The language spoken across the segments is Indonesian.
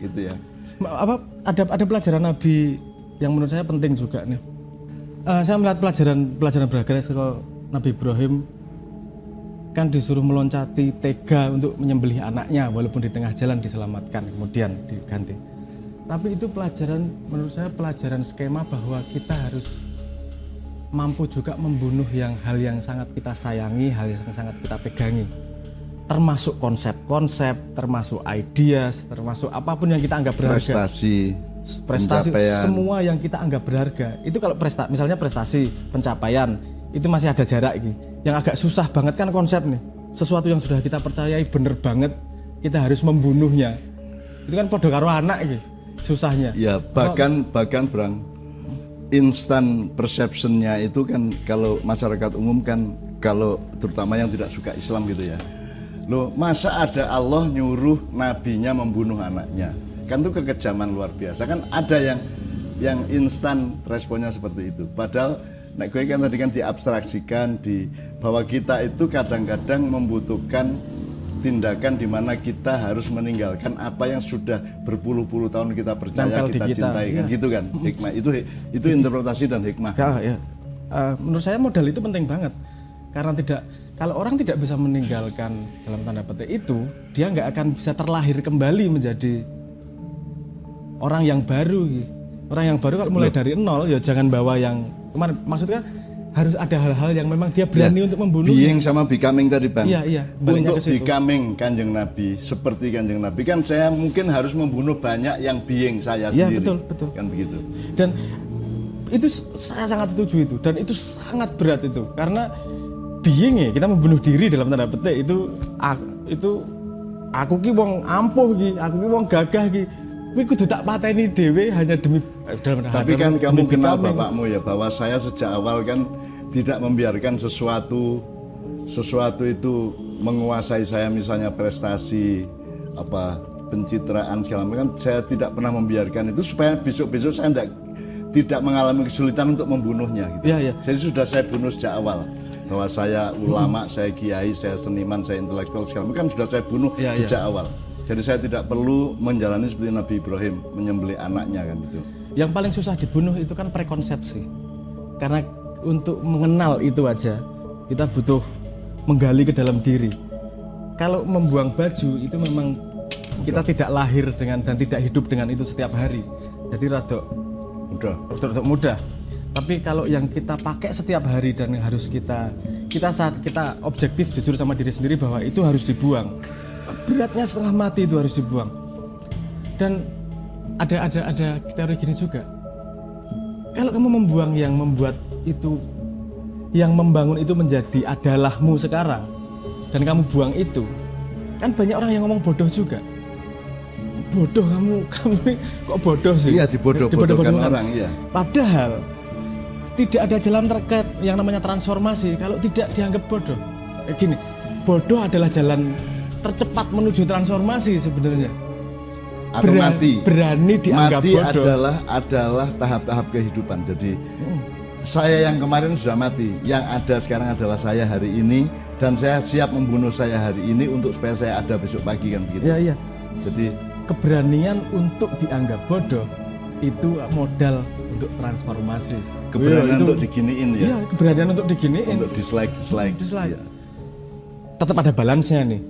gitu ya. Ada pelajaran Nabi yang menurut saya penting juga nih. Saya melihat pelajaran berharga soal Nabi Ibrahim kan disuruh meloncati tega untuk menyembelih anaknya walaupun di tengah jalan diselamatkan kemudian diganti. Tapi itu pelajaran, menurut saya pelajaran skema bahwa kita harus mampu juga membunuh hal yang sangat kita sayangi, hal yang sangat kita pegangi. Termasuk konsep-konsep, termasuk ideas, termasuk apapun yang kita anggap berharga. Prestasi, semua yang kita anggap berharga. Itu kalau misalnya prestasi, pencapaian, itu masih ada jarak gitu. Yang agak susah banget kan konsep nih. Sesuatu yang sudah kita percayai bener banget, kita harus membunuhnya. Itu kan podo karo anak gitu, susahnya. Ya, bahkan Brang, instant perceptionnya itu kan kalau masyarakat umum kan, kalau terutama yang tidak suka Islam gitu ya. Loh, masa ada Allah nyuruh nabinya membunuh anaknya? Kan itu kekejaman luar biasa. Kan ada yang instan responnya seperti itu. Padahal nek gue kan tadi kan diabstraksikan bahwa kita itu kadang-kadang membutuhkan tindakan di mana kita harus meninggalkan apa yang sudah berpuluh-puluh tahun kita percaya, kita cintai, kan gitu kan. Hikmah itu interpretasi dan hikmah. Ya. Menurut saya modal itu penting banget. Karena kalau orang tidak bisa meninggalkan dalam tanda petik itu, dia nggak akan bisa terlahir kembali menjadi orang yang baru. Orang yang baru kalau mulai dari nol, ya jangan bawa yang kemarin. Maksudnya harus ada hal-hal yang memang dia berani untuk membunuh. Being sama becoming tadi Bang. Iya. Untuk becoming Kanjeng Nabi, seperti Kanjeng Nabi kan saya mungkin harus membunuh banyak yang being saya sendiri. Iya betul. Kan begitu. Dan itu saya sangat setuju itu. Dan itu sangat berat itu. Karena being ya, kita membunuh diri dalam tanda petik itu aku ki wong ampuh ki, aku ki wong gagah ki. Kuwi kudu tak pateni dhewe hanya demi Tapi kan kamu kenal bapakmu ya, bahwa saya sejak awal kan tidak membiarkan sesuatu itu menguasai saya, misalnya prestasi, pencitraan segala macam, kan saya tidak pernah membiarkan itu supaya besok-besok saya tidak mengalami kesulitan untuk membunuhnya gitu. Iya. Jadi sudah saya bunuh sejak awal. Bahwa saya ulama, saya kiai, saya seniman, saya intelektual segala macam kan sudah saya bunuh sejak awal. Jadi saya tidak perlu menjalani seperti Nabi Ibrahim menyembelih anaknya kan itu. Yang paling susah dibunuh itu kan prekonsepsi. Karena untuk mengenal itu aja kita butuh menggali ke dalam diri. Kalau membuang baju itu memang kita tidak lahir dengan dan tidak hidup dengan itu setiap hari. Jadi rada mudah. Tapi kalau yang kita pakai setiap hari dan yang harus kita objektif jujur sama diri sendiri bahwa itu harus dibuang. Beratnya setengah mati itu harus dibuang. Dan ada teori gini juga. Kalau kamu membuang yang membuat itu, yang membangun itu menjadi adalahmu sekarang, dan kamu buang itu, kan banyak orang yang ngomong bodoh juga. Bodoh kamu kok bodoh sih? Iya, dibodoh-bodohkan orang, iya. Padahal tidak ada jalan terkait yang namanya transformasi kalau tidak dianggap bodoh. Gini, bodoh adalah jalan tercepat menuju transformasi sebenarnya. Atau mati. Berani dianggap mati bodoh. adalah tahap-tahap kehidupan. Jadi saya yang kemarin sudah mati, yang ada sekarang adalah saya hari ini, dan saya siap membunuh saya hari ini untuk supaya saya ada besok pagi kan begitu. Iya. Jadi keberanian untuk dianggap bodoh itu modal untuk transformasi. Keberanian untuk diginiin ya. Iya, keberanian untuk diginiin. Untuk dislike. Ya. Tetap ada balance-nya nih.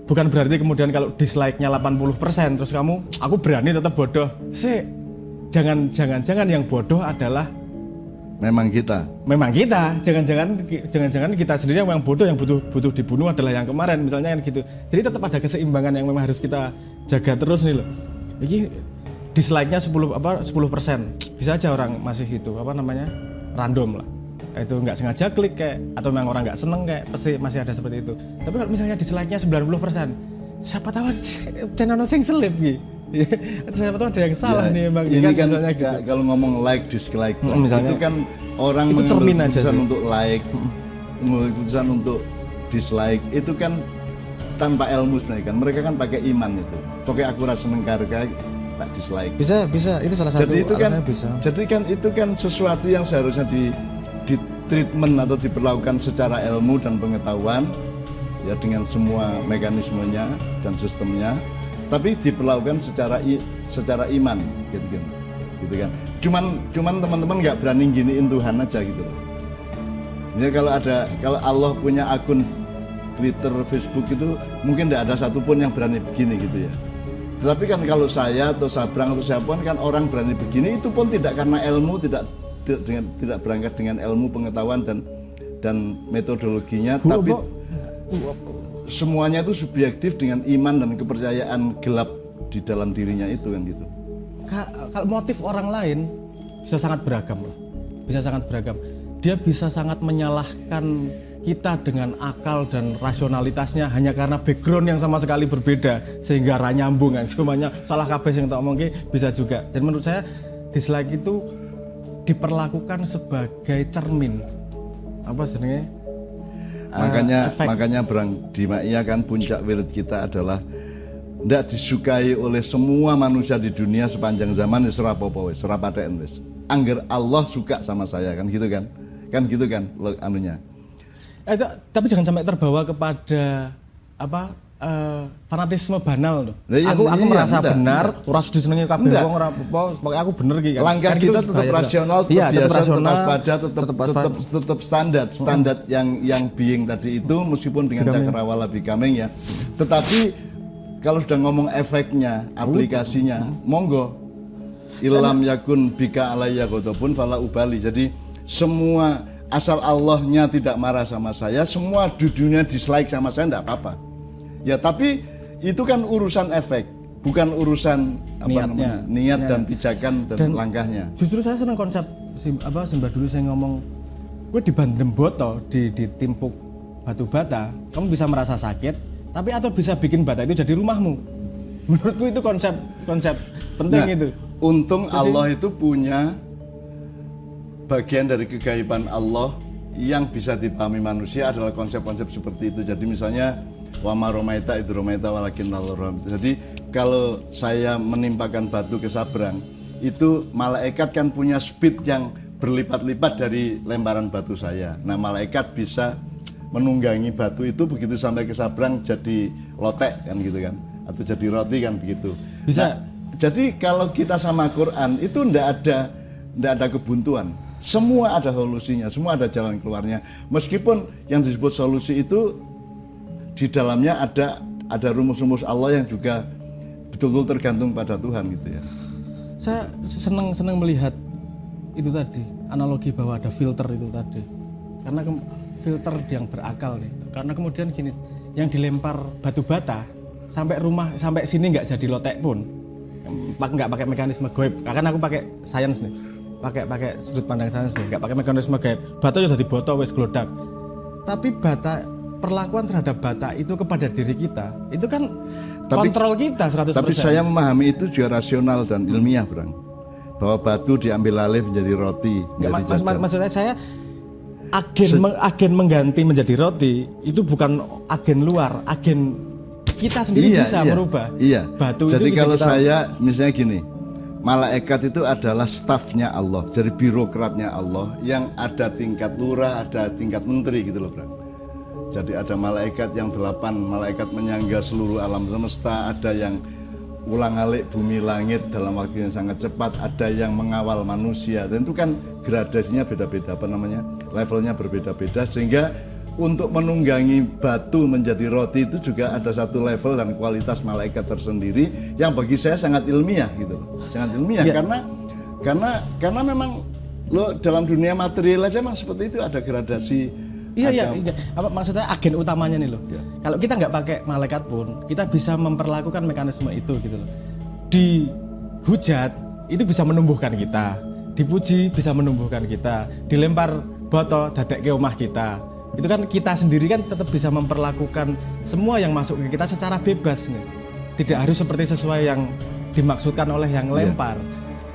Bukan berarti kemudian kalau dislike-nya 80% terus aku berani tetap bodoh. Jangan yang bodoh adalah memang kita. Jangan-jangan kita sendiri yang bodoh, yang butuh dibunuh adalah yang kemarin misalnya kan gitu. Jadi tetap ada keseimbangan yang memang harus kita jaga terus nih loh. Ini dislike-nya 10%. Bisa aja orang masih itu random lah. Itu nggak sengaja klik atau memang orang nggak seneng pasti masih ada seperti itu. Tapi kalau misalnya dislike-nya 90%, siapa tahu channel sing selip gitu. Siapa tahu ada yang salah nih emang. Ini kan gitu. Kalau ngomong like dislike misalnya, itu kan orang itu mengambil keputusan aja untuk like, mengambil keputusan untuk dislike itu kan tanpa ilmu sebenarnya kan. Mereka kan pakai iman itu. Pokoknya aku rasa seneng tak dislike. Bisa itu salah satu. Jadi kan itu kan sesuatu yang seharusnya di treatment atau diperlakukan secara ilmu dan pengetahuan ya, dengan semua mekanismenya dan sistemnya. tapi diperlakukan secara iman, gitu kan. Cuman teman-teman nggak berani giniin Tuhan aja gitu. Jadi kalau Allah punya akun Twitter, Facebook itu mungkin tidak ada satupun yang berani begini gitu ya. Tetapi kan kalau saya atau Sabrang atau siapapun kan orang berani begini itu pun tidak karena ilmu, tidak berangkat dengan ilmu, pengetahuan dan metodologinya, tapi semuanya itu subjektif dengan iman dan kepercayaan gelap di dalam dirinya itu kan gitu. Kalau motif orang lain bisa sangat beragam loh. Bisa sangat beragam. Dia bisa sangat menyalahkan kita dengan akal dan rasionalitasnya hanya karena background yang sama sekali berbeda sehingga ra nyambung kan. Semuanya salah kabeh sing tak omongke bisa juga. Dan menurut saya dislike itu diperlakukan sebagai cermin. Apa sebenarnya? Makanya Brang di Maia kan puncak wirid kita adalah tidak disukai oleh semua manusia di dunia sepanjang zaman wis ora apa-apa wis, ora patheken wis. Angger Allah suka sama saya kan gitu kan. Kan gitu kan anunya. Tapi jangan sampai terbawa kepada fanatisme banal loh. Aku merasa benar, ora sedih senenge kabeh wong ora apa, pokoke aku bener iki kan. Langkah kita tetap rasional, tetap waspada, tetap standar yang being tadi itu meskipun dengan cakrawala becoming ya. Tetapi kalau sudah ngomong efeknya, aplikasinya, monggo. Ilam yakun bika alayya ghadabun fala ubali. Jadi semua asal Allahnya tidak marah sama saya, semua di dunia dislike sama saya enggak apa-apa. Ya tapi itu kan urusan efek, bukan urusan niat dan pijakan dan langkahnya. Justru saya senang konsep Simbah dulu saya ngomong, gue dibandem boto, ditimpuk batu bata, kamu bisa merasa sakit, tapi atau bisa bikin bata itu jadi rumahmu. Menurutku itu konsep penting itu. Untung Allah itu punya bagian dari kegaiban Allah yang bisa dipahami manusia adalah konsep-konsep seperti itu. Jadi misalnya wa ma romaita idh romaita walakin Allah romaita. Jadi kalau saya menimpakan batu ke Sabrang, itu malaikat kan punya speed yang berlipat-lipat dari lemparan batu saya. Nah, malaikat bisa menunggangi batu itu begitu sampai ke Sabrang jadi lotek kan gitu kan, atau jadi roti kan begitu. Bisa. Nah, jadi kalau kita sama Quran itu ndak ada kebuntuan. Semua ada solusinya, semua ada jalan keluarnya. Meskipun yang disebut solusi itu di dalamnya ada rumus-rumus Allah yang juga betul-betul tergantung pada Tuhan gitu ya. Saya senang melihat itu tadi, analogi bahwa ada filter itu tadi. Karena filter yang berakal nih. Karena kemudian gini, yang dilempar batu bata sampai rumah sampai sini nggak jadi lotek pun, nggak pakai mekanisme goib. Karena aku pakai sains nih. Pakai sudut pandang sains nih, nggak pakai mekanisme gaib. Bata udah diboto wes glodak. Tapi perlakuan terhadap bata itu kepada diri kita, itu kan kontrol kita 100%. Tapi saya memahami itu juga rasional dan ilmiah, Bang. Bahwa batu diambil alih menjadi roti, nggak dijajar. Maksudnya saya agen mengganti menjadi roti itu bukan agen luar, agen kita sendiri bisa merubah. Iya. Batu jadi itu kalau saya misalnya gini, malaikat itu adalah stafnya Allah, jadi birokratnya Allah yang ada tingkat lurah, ada tingkat menteri gitu loh, Bang. Jadi ada malaikat yang 8 malaikat menyangga seluruh alam semesta, ada yang ulang-alik bumi langit dalam waktu yang sangat cepat, ada yang mengawal manusia, dan itu kan gradasinya beda-beda, levelnya berbeda-beda, sehingga untuk menunggangi batu menjadi roti itu juga ada satu level dan kualitas malaikat tersendiri yang bagi saya sangat ilmiah gitu, sangat ilmiah ya. Karena memang lo dalam dunia material aja memang seperti itu, ada gradasi. Iya. Apa maksudnya agen utamanya nih loh. Ya. Kalau kita nggak pakai malaikat pun, kita bisa memperlakukan mekanisme itu gitu loh. Dihujat itu bisa menumbuhkan kita, dipuji bisa menumbuhkan kita, dilempar botol dadek ke rumah kita. Itu kan kita sendiri kan tetap bisa memperlakukan semua yang masuk ke kita secara bebas nih. Tidak harus seperti sesuai yang dimaksudkan oleh yang lempar.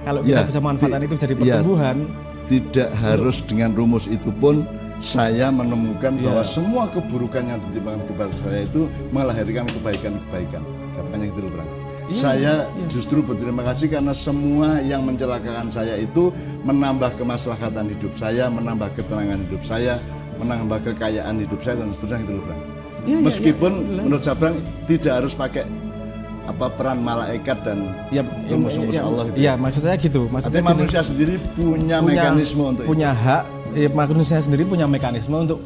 Kalau kita bisa memanfaatkan itu jadi pertumbuhan. Tidak harus dengan rumus itu pun saya menemukan bahwa semua keburukan yang ditimpakan kepada saya itu melahirkan kebaikan-kebaikan. Katanya gitu loh, Bang. Saya justru berterima kasih karena semua yang mencelakakan saya itu menambah kemaslahatan hidup saya, menambah ketenangan hidup saya, menambah kekayaan hidup saya dan seterusnya gitu loh, Bang. Meskipun menurut saya, Bang, tidak harus pakai peran malaikat dan Ya, rumus-rumus Allah gitu. Iya, maksud saya gitu. Maksudnya Artinya manusia sendiri punya mekanisme untuk punya hak, manusia sendiri punya mekanisme untuk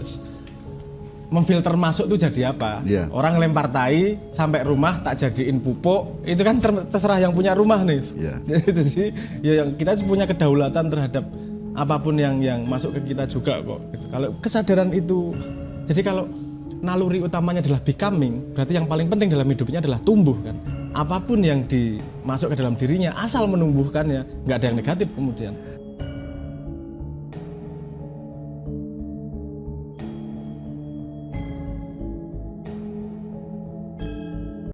memfilter masuk tuh jadi apa. Iya. Orang lempar tai sampai rumah tak jadiin pupuk, itu kan terserah yang punya rumah nih. Iya. Jadi ya yang kita punya kedaulatan terhadap apapun yang masuk ke kita juga kok. Gitu. Kalau kesadaran itu, jadi kalau naluri utamanya adalah becoming, berarti yang paling penting dalam hidupnya adalah tumbuh kan. Apapun yang dimasuk ke dalam dirinya, asal menumbuhkannya, nggak ada yang negatif kemudian.